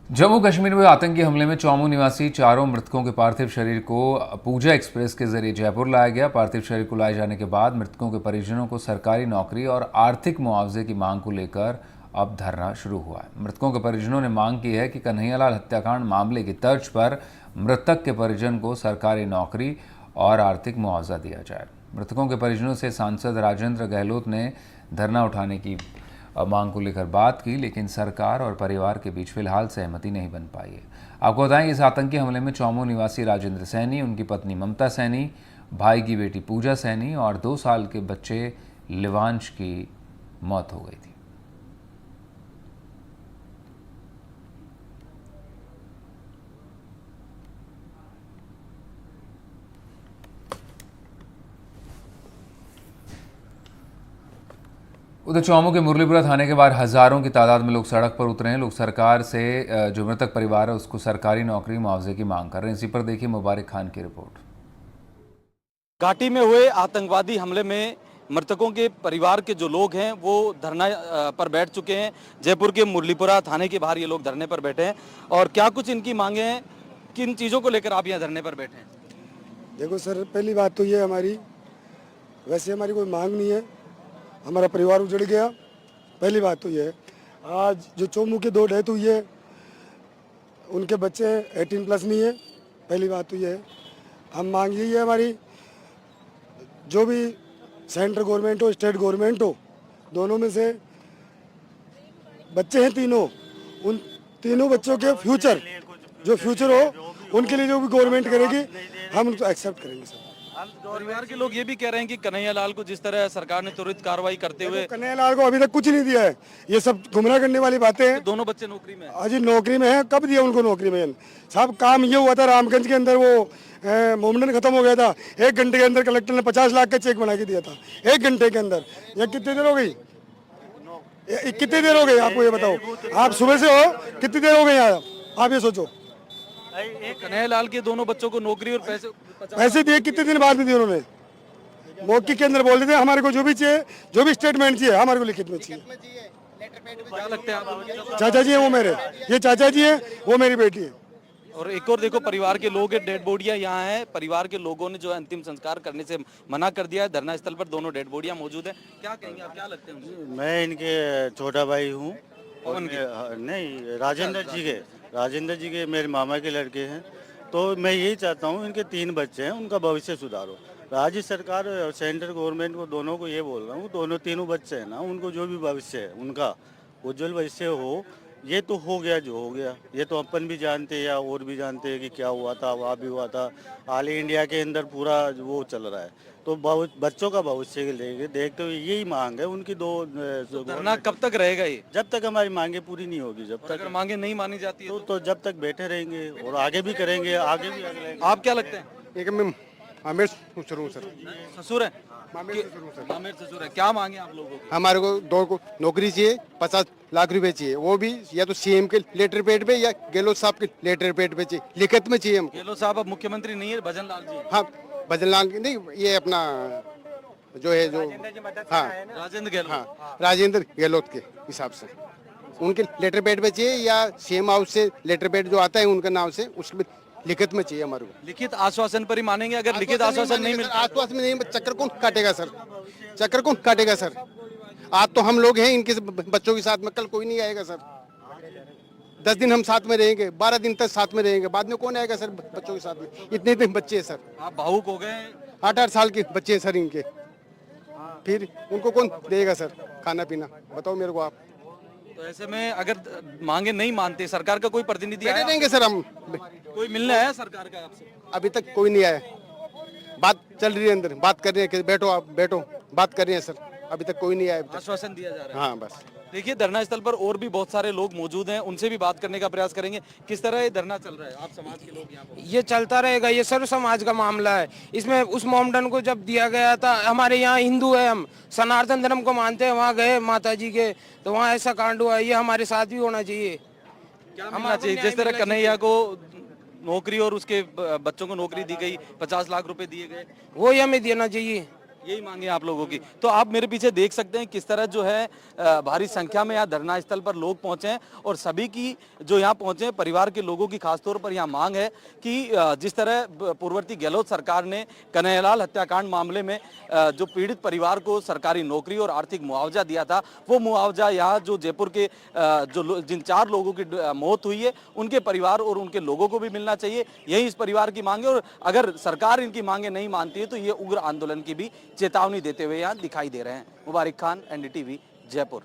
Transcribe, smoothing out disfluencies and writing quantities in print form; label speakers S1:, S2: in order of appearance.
S1: जम्मू कश्मीर में आतंकी हमले में चौमू निवासी चारों मृतकों के पार्थिव शरीर को पूजा एक्सप्रेस के जरिए जयपुर लाया गया। पार्थिव शरीर को लाए जाने के बाद मृतकों के परिजनों को सरकारी नौकरी और आर्थिक मुआवजे की मांग को लेकर अब धरना शुरू हुआ है। मृतकों के परिजनों ने मांग की है कि कन्हैयालाल हत्याकांड मामले की तर्ज पर मृतक के परिजन को सरकारी नौकरी और आर्थिक मुआवजा दिया जाए। मृतकों के परिजनों से सांसद राजेंद्र गहलोत ने धरना उठाने की मांग को लेकर बात की, लेकिन सरकार और परिवार के बीच फिलहाल सहमति नहीं बन पाई है। आपको बताएं, इस आतंकी हमले में चौमू निवासी राजेंद्र सैनी, उनकी पत्नी ममता सैनी, भाई की बेटी पूजा सैनी और 2 साल के बच्चे लिवांश की मौत हो गई थी। उधर चौमू के मुरलीपुरा थाने के बाहर हजारों की तादाद में लोग सड़क पर उतरे हैं। लोग सरकार से जो मृतक परिवार है उसको सरकारी नौकरी मुआवजे की मांग कर रहे हैं। इसी पर देखिए मुबारक खान की रिपोर्ट।
S2: घाटी में हुए आतंकवादी हमले में मृतकों के परिवार के जो लोग हैं वो धरना पर बैठ चुके हैं। जयपुर के मुरलीपुरा थाने के बाहर ये लोग धरने पर बैठे हैं और क्या कुछ इनकी मांगे हैं, किन चीज़ों को लेकर आप यहाँ धरने पर बैठे हैं?
S3: देखो सर, पहली बात तो ये हमारी वैसे हमारी कोई मांग नहीं है, हमारा परिवार उजड़ गया। पहली बात तो ये है, आज जो चोमू के 2 डेथ हुई है उनके बच्चे 18+ नहीं है। पहली बात तो ये है, हम मांग यही है हमारी, जो भी सेंट्रल गवर्नमेंट हो स्टेट गवर्नमेंट हो, दोनों में से बच्चे हैं तीनों, उन तीनों बच्चों के फ्यूचर हो उनके लिए जो भी गवर्नमेंट करेगी हम उनको एक्सेप्ट करेंगे सर।
S2: परिवार के लोग ये भी कह रहे हैं कि कन्हैयालाल को जिस तरह सरकार ने त्वरित कार्रवाई करते हुए
S3: कन्हैयालाल को अभी तक कुछ नहीं दिया है, ये सब गुमराह करने वाली बातें हैं।
S2: दोनों बच्चे नौकरी में हैं।
S3: अजी नौकरी में है, कब दिया उनको नौकरी में? साहब काम ये हुआ था, रामगंज के अंदर वो मोमडन खत्म हो गया था, 1 घंटे के अंदर कलेक्टर ने 50 लाख का चेक बना के दिया था, 1 घंटे के अंदर। ये कितनी देर हो गई? कितनी देर हो गई आपको ये बताओ? आप सुबह से हो, कितनी देर हो गई यहाँ? आप ये सोचो।
S2: कन्हैयालाल के दोनों बच्चों को नौकरी और
S3: पैसे दिए कितने दिन बाद में दिए उन्होंने? मौके के अंदर बोल देते हमारे को जो भी चाहिए, जो भी स्टेटमेंट चाहिए हमारे को लिखित में चाहिए।
S2: क्या लगता है आपको?
S3: चाचा जी हैं वो मेरे, ये चाचा जी हैं वो मेरी बेटी है।
S2: और एक और देखो, परिवार के लोग डेड बॉडियां यहाँ हैं। परिवार के लोगों ने जो है अंतिम संस्कार करने से मना कर दिया है। धरना स्थल पर दोनों डेड बॉडियां मौजूद हैं। क्या कहेंगे आप, क्या लगते हैं उनसे?
S4: मैं इनके छोटा भाई हूँ। नहीं, राजेंद्र जी के मेरे मामा के लड़के हैं। तो मैं यही चाहता हूँ, इनके 3 बच्चे हैं, उनका भविष्य सुधारो। राज्य सरकार और सेंट्रल गवर्नमेंट को, दोनों को ये बोल रहा हूँ, दोनों तीनों बच्चे हैं ना, उनको जो भी भविष्य है उनका उज्जवल भविष्य हो। ये तो हो गया जो हो गया, ये तो अपन भी जानते हैं या और भी जानते हैं कि क्या हुआ था, वहाँ भी हुआ था। ऑल इंडिया के अंदर पूरा वो चल रहा है। तो बच्चों का भविष्य के लेके देखते हुए यही मांग है उनकी।
S2: धरना कब तक रहेगा ये?
S4: जब तक हमारी मांगे पूरी नहीं होगी, जब तक
S2: अगर मांगे नहीं मानी जाती है
S4: तो जब तक बैठे रहेंगे और आगे भी करेंगे, आगे भी अगले।
S2: आप क्या लगते हैं?
S3: एक मैं आमिर ससुर हूँ सर।
S2: ससुर है?
S3: मामेर ससुर हूँ सर।
S2: मामेर ससुर है। क्या मांगे आप लोगों की?
S3: हमारे को 2 को नौकरी चाहिए, 50 लाख रुपए चाहिए, वो भी या तो सीएम के लेटर पेड पे या गहलोत साहब के लेटर पेड पे चाहिए, लिखित में चाहिए हमको।
S2: गहलोत साहब अब मुख्यमंत्री नहीं है, भजन लाल जी।
S3: हाँ, भजन लाल नहीं, ये अपना जो है जो हाँ
S2: राजेंद्र गहलोत।
S3: हाँ राजेंद्र गहलोत के हिसाब से उनके लेटर पेड पे चाहिए, या सीएम हाउस से लेटर पेड जो आता है उनके नाम से, उसमें लिखित में चाहिए हमारे को।
S2: लिखित आश्वासन पर ही मानेंगे? अगर लिखित आश्वासन नहीं मिलता?
S3: आश्वासन नहीं, चक्कर कौन काटेगा सर? चक्कर कौन काटेगा सर? आज तो हम लोग हैं इनके बच्चों के साथ में, कल कोई नहीं आएगा सर। 10 दिन हम साथ में रहेंगे, 12 दिन तक साथ में रहेंगे, बाद में कौन आएगा सर बच्चों के साथ में? इतने बच्चे हैं सर,
S2: आप भावुक हो गए।
S3: 8-8 साल के बच्चे हैं सर इनके, फिर उनको कौन देगा सर खाना पीना? बताओ मेरे को आप।
S2: तो ऐसे में अगर मांगे नहीं मानते, सरकार का कोई प्रतिनिधि
S3: बैठे
S2: आया?
S3: रहेंगे सर हम।
S2: कोई मिलने आया सरकार का आपसे?
S3: अभी तक कोई नहीं आया, बात चल रही है अंदर, बात कर रहे हैं कि बैठो आप बैठो, बात कर रहे हैं सर। अभी तक कोई नहीं आया।
S2: आश्वासन दिया जा रहा है।
S3: हाँ बस।
S2: देखिए, धरना स्थल पर और भी बहुत सारे लोग मौजूद हैं, उनसे भी बात करने का प्रयास करेंगे। किस तरह ये धरना चल रहा है? आप समाज के लोग यहाँ पर?
S5: ये चलता रहेगा, ये सर्व समाज का मामला है। इसमें उस मोमडन को जब दिया गया था, हमारे यहाँ हिंदू है, हम सनातन धर्म को मानते हैं, वहाँ गए माता जी के, तो वहाँ ऐसा कांड हुआ, ये हमारे साथ भी होना चाहिए।
S2: क्या मिलना चाहिए? जिस तरह कन्हैया को नौकरी और उसके बच्चों को नौकरी दी गई, 50 लाख रुपए दिए गए,
S5: वो ही हमें देना चाहिए।
S2: यही मांगे आप लोगों की। तो आप मेरे पीछे देख सकते हैं किस तरह जो है भारी संख्या में यहाँ धरना स्थल पर लोग पहुंचे हैं और सभी की जो यहाँ पहुंचे हैं परिवार के लोगों की खासतौर पर यहाँ मांग है कि जिस तरह पूर्ववर्ती गहलोत सरकार ने कन्हैयालाल हत्याकांड मामले में जो पीड़ित परिवार को सरकारी नौकरी और आर्थिक मुआवजा दिया था, वो मुआवजा यहाँ जो जयपुर के जिन 4 लोगों की मौत हुई है उनके परिवार और उनके लोगों को भी मिलना चाहिए। यही इस परिवार की मांग है और अगर सरकार इनकी मांगे नहीं मानती है तो ये उग्र आंदोलन की भी चेतावनी देते हुए यहाँ दिखाई दे रहे हैं। मुबारक खान, NDTV, जयपुर।